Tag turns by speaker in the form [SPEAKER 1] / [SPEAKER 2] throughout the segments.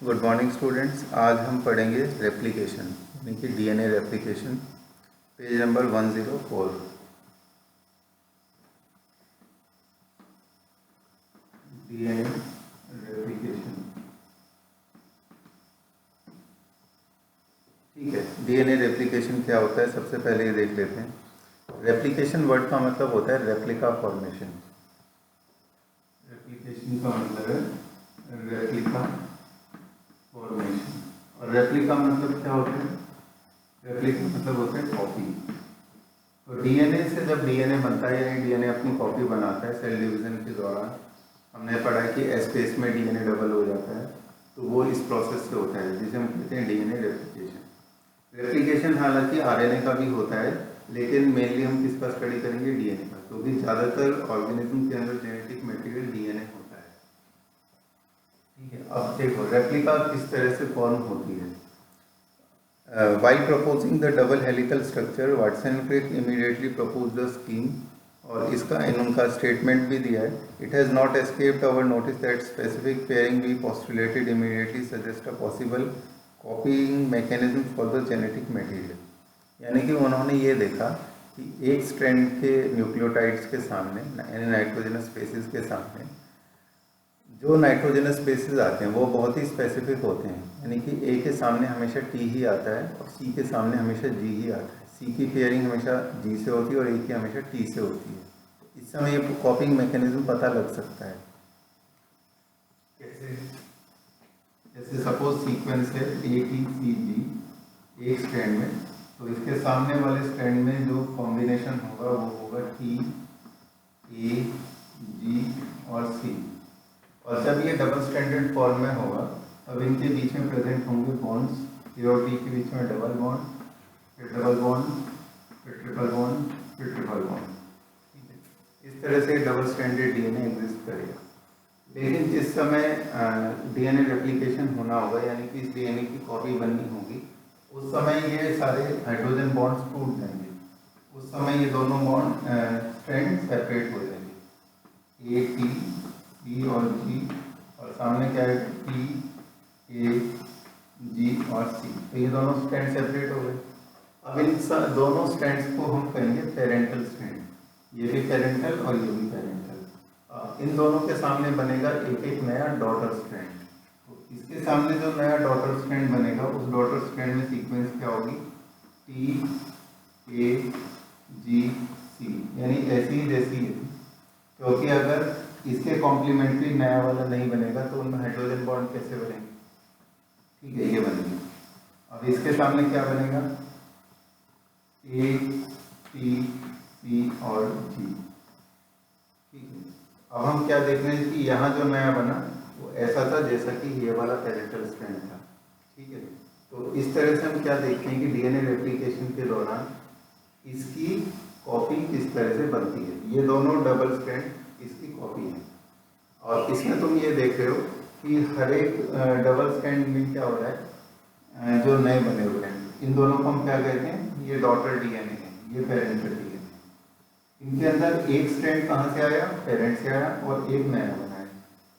[SPEAKER 1] Good morning students. आज हम पढ़ेंगे रेप्लिकेशन यानी कि DNA replication, page number 104। DNA replication, ठीक है। डीएनए रेप्लिकेशन क्या होता है, सबसे पहले ये देख लेते हैं। रेप्लिकेशन वर्ड का मतलब होता है रेप्लिका फॉर्मेशन। रेप्लिकेशन का मतलब है रेप्लिका फॉर्मेशन, और रेप्लिका मतलब क्या होता है? रेप्लिका मतलब होता है कॉपी। तो डीएनए से जब डीएनए बनता है यानी डीएनए अपनी कॉपी बनाता है सेल डिवीजन के दौरान, हमने पढ़ा है कि एस्पेस में डीएनए डबल हो जाता है, तो वो इस प्रोसेस से होता है जिसे हम कहते हैं डीएनए रेप्लिकेशन। रेप्लिकेशन हालांकि आरएनए का भी होता है, लेकिन मेनली हम किसका स्टडी करेंगे? डीएनए का, क्योंकि ज़्यादातर ऑर्गेनिज्म के अंदर जेनेटिक मटेरियल डीएनए होता है। ठीक है, अब देखो रेप्लिका किस तरह से फॉर्म होती है। While proposing the double helical structure, Watson and Crick immediately proposed the scheme, और इसका इनका स्टेटमेंट भी दिया है। It has not escaped our notice that specific pairing we postulated immediately suggest a possible copying mechanism for the genetic material। यानी कि उन्होंने ये देखा कि एक स्ट्रैंड के न्यूक्लियोटाइड्स के सामने यानी नाइट्रोजनस स्पेसिस के सामने जो नाइट्रोजनस बेसिस आते हैं वो बहुत ही स्पेसिफिक होते हैं, यानी कि ए के सामने हमेशा टी ही आता है और सी के सामने हमेशा जी ही आता है। सी की पेयरिंग हमेशा जी से होती है और ए की हमेशा टी से होती है। तो इस समय ये कॉपिंग मैकेनिज्म पता लग सकता है। कैसे? जैसे सपोज सीक्वेंस है ए टी सी जी एक स्ट्रैंड में, तो इसके सामने वाले स्ट्रैंड में जो कॉम्बिनेशन होगा वो होगा टी ए जी और सी। और जब ये डबल स्टैंडर्ड फॉर्म में होगा तब इनके बीच में प्रेजेंट होंगे बॉन्ड्स। ए और टी के बीच में डबल बॉन्ड, फिर डबल बॉन्ड, फिर ट्रिपल बॉन्ड, फिर ट्रिपल बॉन्ड। ठीक है, इस तरह से डबल स्टैंडर्ड डीएनए एग्जिस्ट करेगा। लेकिन जिस समय डीएनए रेप्लिकेशन होना होगा यानी कि इस डीएनए की कॉपी बननी होगी, उस समय ये सारे हाइड्रोजन बॉन्ड्स टूट जाएंगे। उस समय ये दोनों बॉन्ड स्ट्रैंड सेपरेट हो जाएंगे, ए टी टी और जी, और सामने क्या है टी ए जी और सी। तो ये दोनों स्ट्रैंड सेपरेट हो गए। अब इन दोनों स्ट्रैंड्स को हम कहेंगे पेरेंटल स्ट्रैंड, ये भी पेरेंटल और ये भी पेरेंटल। इन दोनों के सामने बनेगा एक एक नया डॉटर स्ट्रैंड। तो इसके सामने जो नया डॉटर स्ट्रैंड बनेगा उस डॉटर स्ट्रैंड में सीक्वेंस क्या होगी? टी ए जी सी, यानी ऐसी ही जैसी है, क्योंकि अगर इसके कॉम्प्लीमेंट्री नया वाला नहीं बनेगा तो उनमें हाइड्रोजन बॉन्ड कैसे बनेंगे? ठीक है, ये बनेंगे। अब इसके सामने क्या बनेगा? ए टी सी और जी। ठीक है, अब हम क्या देख रहे हैं कि यहाँ जो नया बना वो ऐसा था जैसा कि ये वाला पेरेंटल स्ट्रैंड था। ठीक है, तो इस तरह से हम क्या देखते हैं कि डीएनए रेप्लिकेशन के दौरान इसकी कॉपी किस तरह से बनती है। ये दोनों डबल स्ट्रैंड इसकी कॉपी है, और इसमें तुम ये देख रहे हो कि हर एक डबल स्ट्रैंड में क्या हो रहा है, जो नए बने हुए हैं इन दोनों को हम क्या कहते हैं? ये डॉटर डीएनए है, ये पेरेंटल डीएनए। इनके अंदर एक स्ट्रैंड कहाँ से आया? पेरेंट से आया, और एक नया बना है।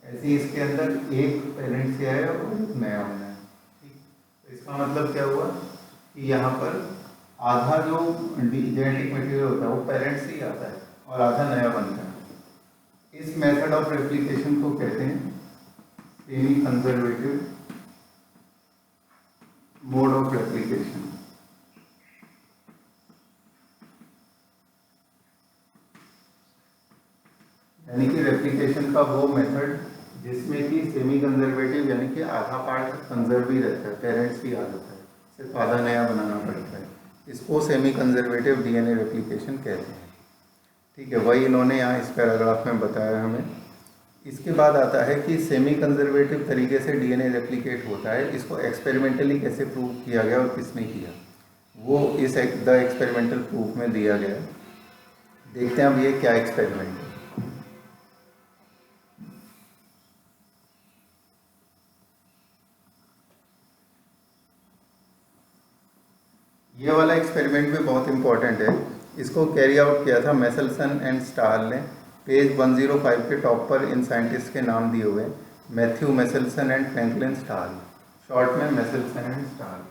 [SPEAKER 1] ऐसे ही इसके अंदर एक पेरेंट से आया और एक नया बना है। ठीक, तो इसका मतलब क्या हुआ कि यहाँ पर आधा जो जेनेटिक मटेरियल होता है वो पेरेंट से ही आता है और आधा नया बनता है। इस मेथड ऑफ रेप्लिकेशन को कहते हैं semi conservative mode of replication. यानी कि रेप्लिकेशन का वो मेथड जिसमें कि सेमी कंजर्वेटिव यानी कि आधा पार्ट कंजर्व ही रहता है, पेरेंट्स ही आ जाता है, सिर्फ आधा नया बनाना पड़ता है। इसको सेमी कंजर्वेटिव डीएनए रेप्लिकेशन कहते हैं। ठीक है, वही इन्होंने यहाँ इस पैराग्राफ में बताया हमें। इसके बाद आता है कि सेमी कंजर्वेटिव तरीके से डीएनए रेप्लिकेट होता है। इसको एक्सपेरिमेंटली कैसे प्रूव किया गया और किसने किया, वो इस द एक्सपेरिमेंटल प्रूफ में दिया गया। देखते हैं अब ये क्या एक्सपेरिमेंट है। ये वाला एक्सपेरिमेंट भी बहुत इंपॉर्टेंट है। इसको कैरी आउट किया था मेसलसन एंड स्टाहल ने। पेज 105 के टॉप पर इन साइंटिस्ट के नाम दिए हुए, Matthew Meselson and Franklin Stahl. Short में Meselson and Stahl,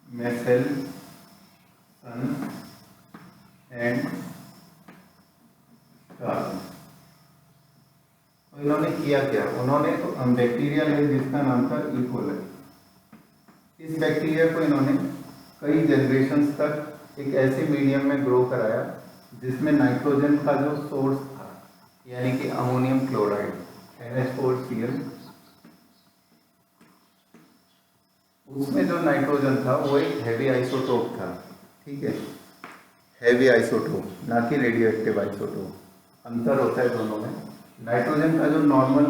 [SPEAKER 1] Meselson and Stahl. इन्होंने किया क्या, उन्होंने तो बैक्टीरिया ले जिसका नाम था ई कोलाई। इस बैक्टीरिया को इन्होंने कई जनरेशन्स तक एक ऐसे मीडियम में ग्रो कराया जिसमें नाइट्रोजन का जो सोर्स था, यानी कि अमोनियम क्लोराइड NH4Cl, उसमें जो नाइट्रोजन था वो एक हैवी आइसोटोप था। ठीक है, हैवी आइसोटोप, ना कि रेडियो एक्टिव आइसोटोप। अंतर होता है दोनों में। नाइट्रोजन का जो नॉर्मल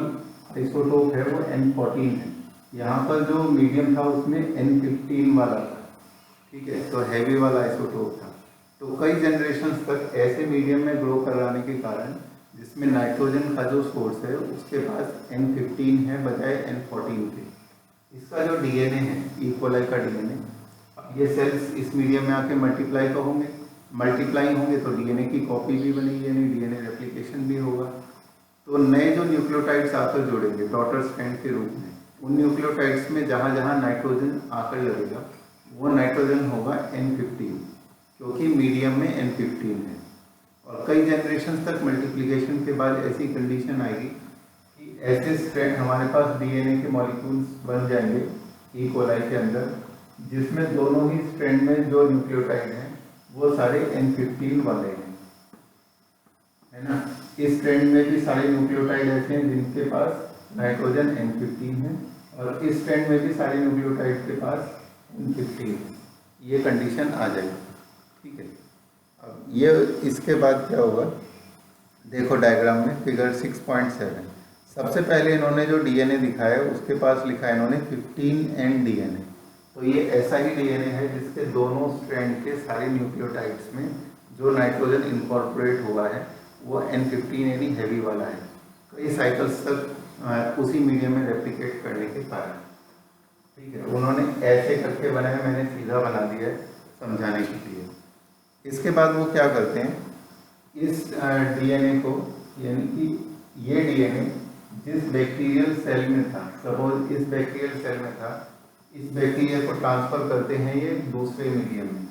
[SPEAKER 1] आइसोटोप है वो N14 है, यहाँ पर जो मीडियम था उसमें N15 वाला था। ठीक है, तो हैवी वाला आइसोटोप था। तो कई जनरेशन्स तक ऐसे मीडियम में ग्रो कराने के कारण जिसमें नाइट्रोजन का जो सोर्स है उसके पास N15 है बजाय N14 के। इसका जो डीएनए है, ई कोलाई का डीएनए, ये सेल्स इस मीडियम में आके मल्टीप्लाई तो होंगे, मल्टीप्लाई होंगे तो डीएनए की कॉपी भी बनेगी, यानी डीएनए रेप्लिकेशन भी होगा। तो नए जो न्यूक्लियोटाइड्स आकर जुड़ेंगे डॉटर स्ट्रैंड के रूप में, उन न्यूक्लियोटाइड्स में जहाँ जहाँ नाइट्रोजन आकर लगेगा वो नाइट्रोजन होगा N15, क्योंकि मीडियम में N15 है। और कई जनरेशन तक मल्टीप्लिकेशन के बाद ऐसी कंडीशन आएगी कि ऐसे स्ट्रैंड हमारे पास डीएनए के मॉलिक्यूल्स बन जाएंगे ई कोलाई के अंदर, जिसमें दोनों ही स्ट्रैंड में जो न्यूक्लियोटाइड हैं वो सारे N15 वाले हैं, है ना। इस स्ट्रैंड में भी सारे न्यूक्लियोटाइड ऐसे हैं जिनके पास नाइट्रोजन N15 है, और इस स्ट्रैंड में भी सारे न्यूक्लियोटाइड के पास N15 है। ये कंडीशन आ जाएगी। ठीक है, अब ये इसके बाद क्या होगा, देखो डायग्राम में फिगर 6.7, सबसे पहले इन्होंने जो डीएनए दिखाया उसके पास लिखा है इन्होंने 15N डीएनए। तो ये ऐसा ही डीएनए है जिसके दोनों स्ट्रैंड के सारे न्यूक्लियोटाइड्स में जो नाइट्रोजन इनकॉर्पोरेट हुआ है वो N15 यानी हैवी वाला है, कई साइकिल्स तक उसी मीडियम में रेप्लिकेट करने के कारण। ठीक है, उन्होंने ऐसे करके बनाया, मैंने सीधा बना दिया है समझाने के लिए। इसके बाद वो क्या करते हैं, इस डीएनए को, यानी कि ये डीएनए जिस बैक्टीरियल सेल में था, सपोज इस बैक्टीरियल सेल में था, इस बैक्टीरिया को ट्रांसफर करते हैं ये दूसरे मीडियम में,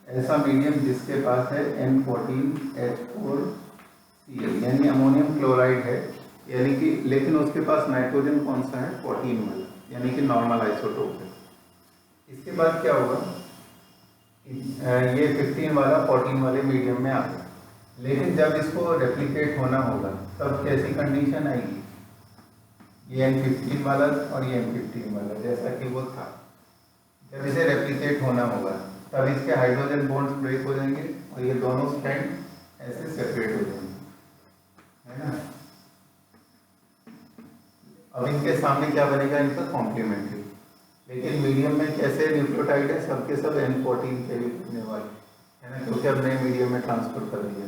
[SPEAKER 1] ऐसा मीडियम जिसके पास है N14H4Cl यानी अमोनियम क्लोराइड है, यानी कि लेकिन उसके पास नाइट्रोजन कौन सा है, 14 वाला, यानी कि नॉर्मल आइसोटोप है। इसके बाद क्या होगा, ये 15 वाला 14 वाले मीडियम में आ गया, लेकिन जब इसको रेप्लिकेट होना होगा तब कैसी कंडीशन आएगी, ये N15 वाला और ये N15 वाला जैसा कि वो था, जब इसे रेप्लिकेट होना होगा तब इसके हाइड्रोजन बॉन्ड्स ब्रेक हो जाएंगे और ये दोनों स्ट्रैंड ऐसे सेपरेट हो जाएंगे, है ना। अब इनके सामने क्या बनेगा, इनका कॉम्प्लीमेंट्री, लेकिन मीडियम में कैसे न्यूक्लियोटाइड है, सबके सब N14 कैरी करने वाले, है ना, क्योंकि अब नए मीडियम में ट्रांसफर कर दिया।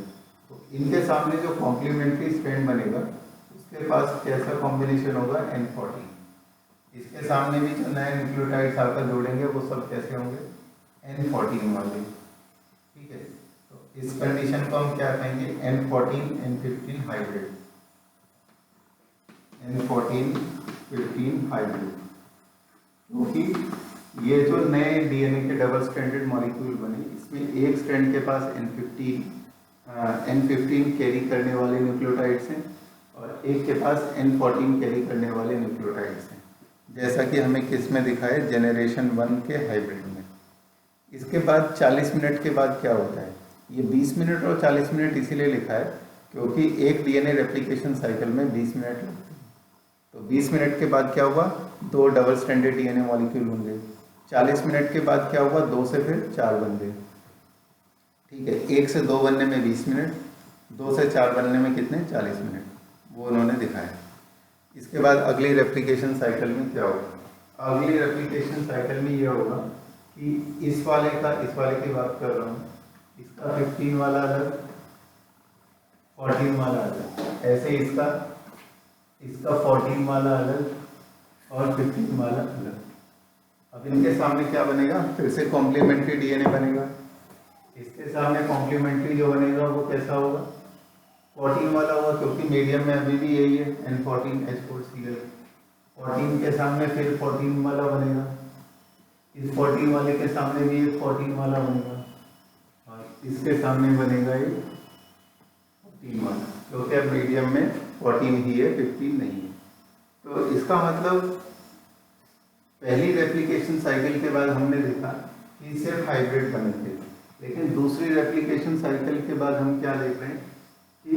[SPEAKER 1] तो इनके सामने जो कॉम्प्लीमेंट्री स्ट्रैंड बनेगा उसके पास कैसा कॉम्बिनेशन होगा, N14। इसके सामने भी जो नए न्यूक्लियोटाइड्स आकर जोड़ेंगे वो सब कैसे होंगे, N14 वाले। ठीक है, तो इस कंडीशन को हम क्या कहेंगे, N14 N15 hybrid, N14 15 hybrid, क्योंकि ये जो नए डीएनए के डबल स्ट्रैंडेड मॉलिक्यूल बने, इसमें एक स्ट्रैंड के पास N15 कैरी करने वाले न्यूक्लियोटाइड्स हैं और एक के पास N14 कैरी करने वाले न्यूक्लियोटाइड्स हैं, जैसा कि हमें किस में दिखा है, जनरेशन 1 के हाइब्रिड में। इसके बाद 40 मिनट के बाद क्या होता है, ये 20 मिनट और 40 मिनट इसीलिए लिखा है क्योंकि एक डीएनए रेप्लिकेशन साइकिल में 20 मिनट लगते हैं। तो 20 मिनट के बाद क्या हुआ, 2 डबल स्ट्रैंडेड डीएनए मॉलिक्यूल बन गए। 40 मिनट के बाद क्या हुआ, 2 से फिर 4 बन गए। ठीक है, 1 से 2 बनने में 20 मिनट, 2 से 4 बनने में कितने, 40 मिनट, वो उन्होंने दिखाया। इसके बाद अगली रेप्लिकेशन साइकिल में क्या होगा, अगली रेप्लिकेशन साइकिल में ये होगा कि इस वाले की बात कर रहा हूँ, इसका 15 वाला अलग, 14 वाला अलग, ऐसे इसका 14 वाला अलग और 15 वाला अलग। अब इनके सामने क्या बनेगा, फिर से कॉम्प्लीमेंट्री डीएनए बनेगा। इसके सामने कॉम्प्लीमेंट्री जो बनेगा वो कैसा होगा, 14 वाला होगा, क्योंकि मीडियम में अभी भी यही है N14H4Cl। 14 के सामने फिर 14 वाला बनेगा, इस 14 वाले के सामने भी एक 14 वाला बनेगा, और इसके सामने बनेगा ये 14 वाला, क्योंकि अब मीडियम में 14 ही है, 15 नहीं है। तो इसका मतलब पहली रेप्लिकेशन साइकिल के बाद हमने देखा कि सिर्फ हाइब्रिड बने थे, लेकिन दूसरी रेप्लिकेशन साइकिल के बाद हम क्या देख रहे हैं कि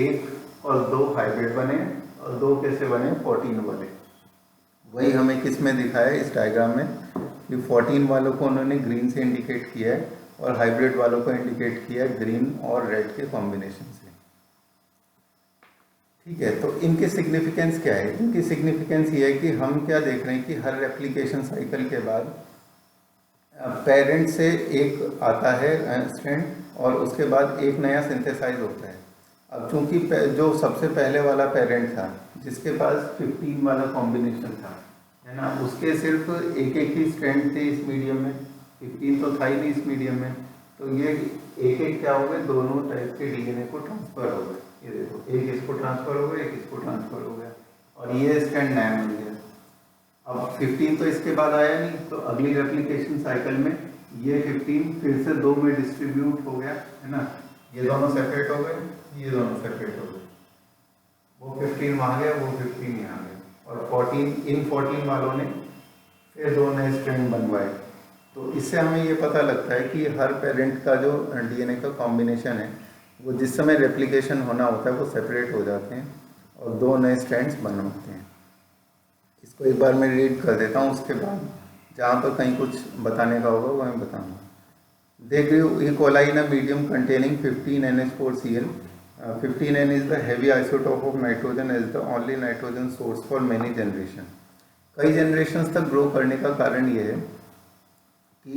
[SPEAKER 1] 1 और 2 हाइब्रिड बने, और 2 कैसे बने, 14 वाले। वही हमें किस में दिखाया है इस डायग्राम में कि 14 वालों को उन्होंने ग्रीन से इंडिकेट किया है और हाइब्रिड वालों को इंडिकेट किया है ग्रीन और रेड के कॉम्बिनेशन से। ठीक है, तो इनके सिग्निफिकेंस क्या है? इनकी सिग्निफिकेंस ये है कि हम क्या देख रहे हैं कि हर रेप्लिकेशन साइकिल के बाद पेरेंट से एक आता है स्ट्रैंड और उसके बाद एक नया सिंथेसाइज होता है। अब चूंकि जो सबसे पहले वाला पेरेंट था जिसके पास 15 वाला कॉम्बिनेशन था, है ना, उसके सिर्फ एक ही स्ट्रैंड थे इस मीडियम में, 15 तो था ही नहीं इस मीडियम में, तो ये एक क्या हो गए, दोनों टाइप के डीएनए को ट्रांसफर हो गए। ये देखो, एक इसको ट्रांसफर हो गया, एक इसको ट्रांसफर हो गया, और ये स्ट्रैंड नया मिल गया। अब 15 तो इसके बाद आया नहीं, तो अगली रेप्लिकेशन साइकिल में ये 15 फिर से 2 में डिस्ट्रीब्यूट हो गया, है ना, ये दोनों सेपरेट हो गए, ये दोनों सेपरेट हो गए, वो 15 वहाँ गया, वो 15 यहाँ गया, और 14 इन 14 वालों ने फिर 2 नए स्ट्रैंड बनवाए। तो इससे हमें ये पता लगता है कि हर पेरेंट का जो डीएनए का कॉम्बिनेशन है वो जिस समय रेप्लिकेशन होना होता है वो सेपरेट हो जाते हैं और 2 नए स्ट्रैंड्स बनवाते हैं। इसको एक बार मैं रीड कर देता हूँ, उसके बाद जहाँ पर कहीं कुछ बताने का होगा वो मैं बताऊँगा। They grew E. coli in a medium containing 15NH4Cl. 15N is the heavy isotope of nitrogen as the only nitrogen source for many generations. कई जनरेशन्स तक ग्रो करने का कारण ये है कि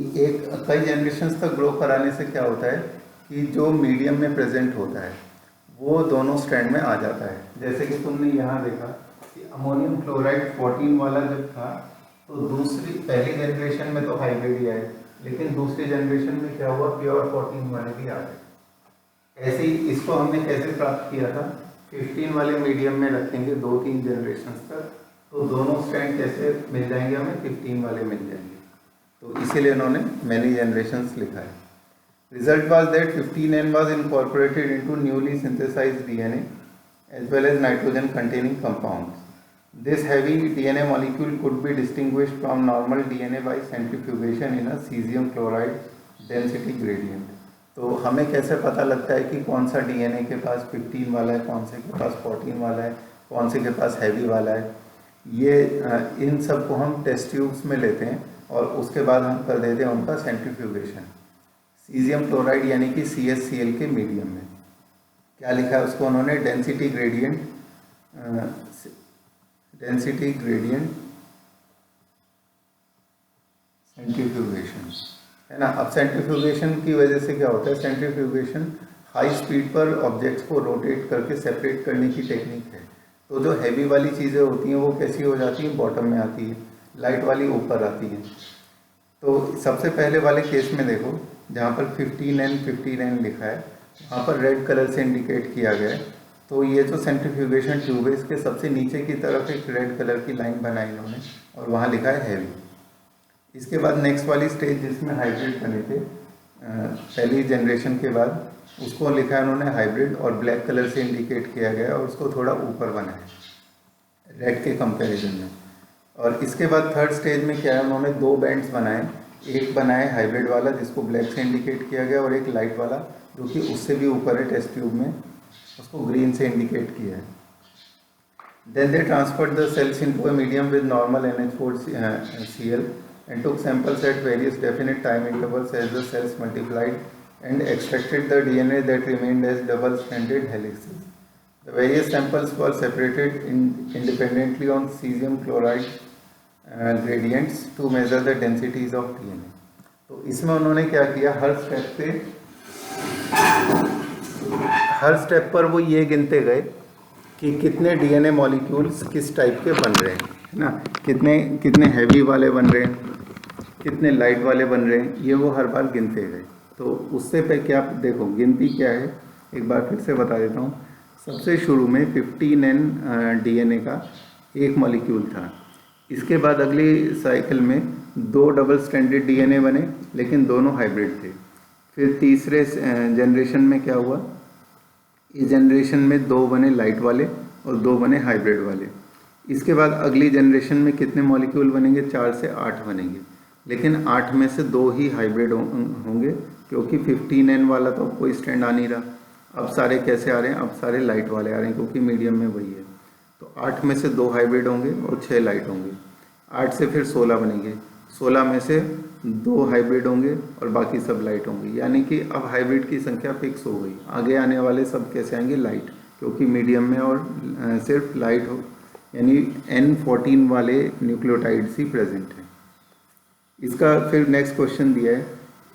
[SPEAKER 1] कई जनरेशन्स तक ग्रो कराने से क्या होता है कि जो मीडियम में प्रेजेंट होता है वो दोनों स्ट्रैंड में आ जाता है। जैसे कि तुमने यहाँ देखा कि अमोनियम क्लोराइड 14 वाला जब था तो पहली जनरेशन में तो हाइब्रिड ही आए, लेकिन दूसरी जनरेशन में क्या हुआ, प्योर 14 वाले भी आ गए। ऐसे ही इसको हमने कैसे प्राप्त किया था, 15 वाले मीडियम में रखेंगे 2-3 जनरेशन तक, तो दोनों स्ट्रैंड कैसे मिल जाएंगे हमें, 15 वाले मिल जाएंगे। तो इसीलिए उन्होंने मैनी जनरेशंस लिखा है। Result was that 15N was incorporated into newly synthesised DNA as well as nitrogen containing compounds. This heavy DNA molecule could be distinguished from normal DNA by centrifugation in a cesium chloride density gradient. तो हमें कैसे पता लगता है कि कौन सा DNA के पास 15 वाला है, कौन से के पास 14 वाला है, कौन से के पास हैवी वाला है? ये इन सब को हम टेस्ट ट्यूब्स में लेते हैं और उसके बाद हम कर देते हैं उनका सेंट्रीफ्यूगेशन सीजियम क्लोराइड यानी कि CaCl के मीडियम में। क्या लिखा है उसको उन्होंने, डेंसिटी ग्रेडियंट सेंट्रीफ्यूगेशन, है ना। अब सेंट्रीफ्यूगेशन की वजह से क्या होता है, सेंट्रीफ्यूगेशन हाई स्पीड पर ऑब्जेक्ट्स को रोटेट करके सेपरेट करने की टेक्निक है। तो जो हैवी वाली चीज़ें होती हैं वो कैसी हो जाती हैं, बॉटम में आती है, लाइट वाली ऊपर आती है। तो सबसे पहले वाले केस में देखो जहाँ पर 15N लिखा है वहाँ पर रेड कलर से इंडिकेट किया गया है। तो ये जो सेंट्रीफ्यूगेशन ट्यूब है इसके सबसे नीचे की तरफ एक रेड कलर की लाइन बनाई इन्होंने और वहाँ लिखा है हैवी। इसके बाद नेक्स्ट वाली स्टेज जिसमें हाइब्रिड बने थे पहली जनरेशन के बाद, उसको लिखा है उन्होंने हाइब्रिड और ब्लैक कलर से इंडिकेट किया गया और उसको थोड़ा ऊपर बनाया रेड के कंपैरिजन में। और इसके बाद थर्ड स्टेज में क्या है, उन्होंने 2 बैंड्स बनाए, एक बनाए हाइब्रिड वाला जिसको ब्लैक से इंडिकेट किया गया और एक लाइट वाला जो कि उससे भी ऊपर है टेस्ट ट्यूब में, उसको ग्रीन से इंडिकेट किया है। Then they transferred the cells into a medium with normal NH4Cl and took samples at various definite time intervals as the cells multiplied and extracted the DNA that remained as double-stranded helices. The various samples were separated independently on cesium chloride gradients to measure the densities of DNA. तो इसमें उन्होंने क्या किया, हर step पर वो ये गिनते गए कि कितने डीएनए मॉलिक्यूल्स किस टाइप के बन रहे हैं, है ना, कितने हैवी वाले बन रहे हैं, कितने लाइट वाले बन रहे हैं, ये वो हर बार गिनते गए। तो उससे पे क्या देखो गिनती क्या है, एक बार फिर से बता देता हूँ। सबसे शुरू में 15N डीएनए का एक मॉलिक्यूल था, इसके बाद अगली साइकिल में 2 डबल स्ट्रैंडेड डीएनए बने, लेकिन दोनों हाइब्रिड थे। फिर तीसरे जनरेशन में क्या हुआ, इस जनरेशन में 2 बने लाइट वाले और 2 बने हाइब्रिड वाले। इसके बाद अगली जनरेशन में कितने मॉलिक्यूल बनेंगे, 4 से 8 बनेंगे, लेकिन 8 में से 2 ही हाइब्रिड होंगे, क्योंकि 15N वाला तो कोई स्ट्रैंड आ नहीं रहा। अब सारे कैसे आ रहे हैं, अब सारे लाइट वाले आ रहे हैं, क्योंकि मीडियम में वही है। तो 8 में से 2 हाइब्रिड होंगे और 6 लाइट होंगे। 8 से फिर 16 बनेंगे, 16 में से 2 हाइब्रिड होंगे और बाकी सब लाइट होंगे। यानी कि अब हाइब्रिड की संख्या फिक्स हो गई। आगे आने वाले सब कैसे आएंगे, लाइट, क्योंकि मीडियम में और सिर्फ लाइट हो, यानी N14 वाले न्यूक्लियोटाइड्स ही प्रेजेंट हैं। इसका फिर नेक्स्ट क्वेश्चन दिया है,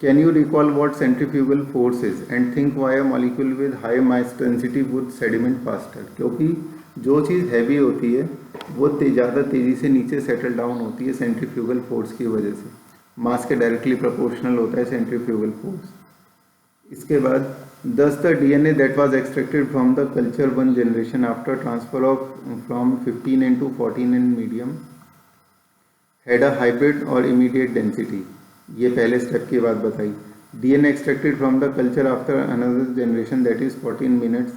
[SPEAKER 1] can you recall what centrifugal force is and think why a molecule with high mass density would sediment faster. क्योंकि जो चीज़ हैवी होती है वो ज़्यादा तेज़ी से नीचे सेटल डाउन होती है सेंट्रीफ्यूगल फोर्स की वजह से। मास के डायरेक्टली प्रोपोर्शनल होता है सेंट्रीफ्यूगल फोर्स। इसके बाद thus the DNA that was extracted from the culture one generation after transfer of from 15N to 14N medium had a hybrid or immediate density। ये पहले स्टेप की बात बताई। DNA extracted from the culture after another generation that is 14 minutes,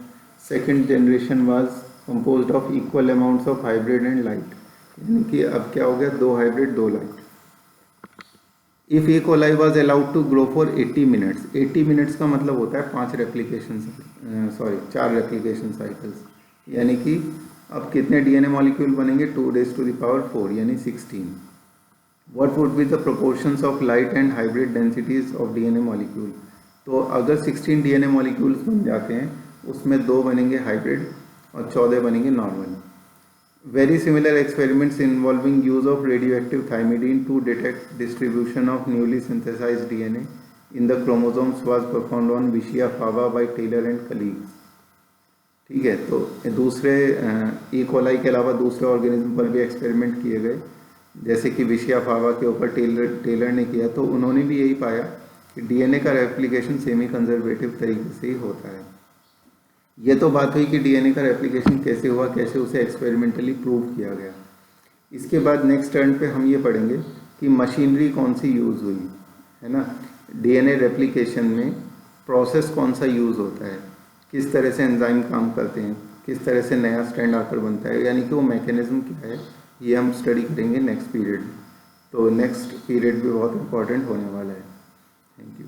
[SPEAKER 1] second generation was composed of equal amounts of hybrid and light। यानी कि अब क्या हो गया, 2 hybrid 2 light. If E. coli was allowed to grow for 80 minutes, 80 minutes का मतलब होता है 4 रेप्लिकेशन साइकिल्स। यानी कि अब कितने डीएनए मॉलिक्यूल बनेंगे, 2⁴ यानी 16। What would be the proportions of light and hybrid densities of DNA molecule. तो अगर 16 डीएनए मॉलिक्यूल्स बन जाते हैं, उसमें 2 बनेंगे हाइब्रिड और 14 बनेंगे normal. Very similar experiments involving use of radioactive thymidine to detect distribution of newly synthesized DNA in the chromosomes was performed on Vishia fava by Taylor and colleagues। ठीक है, तो दूसरे E. coli के अलावा दूसरे organism पर भी experiment किए गए, जैसे कि विशिया फावा के ऊपर टेलर ने किया। तो उन्होंने भी यही पाया कि डीएनए का रेप्लिकेशन सेमी कंजर्वेटिव तरीके से ही होता है। ये तो बात हुई कि डीएनए का रेप्लिकेशन कैसे हुआ, कैसे उसे एक्सपेरिमेंटली प्रूव किया गया। इसके बाद नेक्स्ट टर्न पे हम ये पढ़ेंगे कि मशीनरी कौन सी यूज़ हुई है ना, डीएनए रेप्लिकेशन में प्रोसेस कौन सा यूज़ होता है, किस तरह से एंजाइम काम करते हैं, किस तरह से नया स्ट्रैंड आकर बनता है, यानी कि वो मैकेनिज्म क्या है, ये हम स्टडी करेंगे नेक्स्ट पीरियड में। तो नेक्स्ट पीरियड भी बहुत इंपॉर्टेंट होने वाला है। Thank you.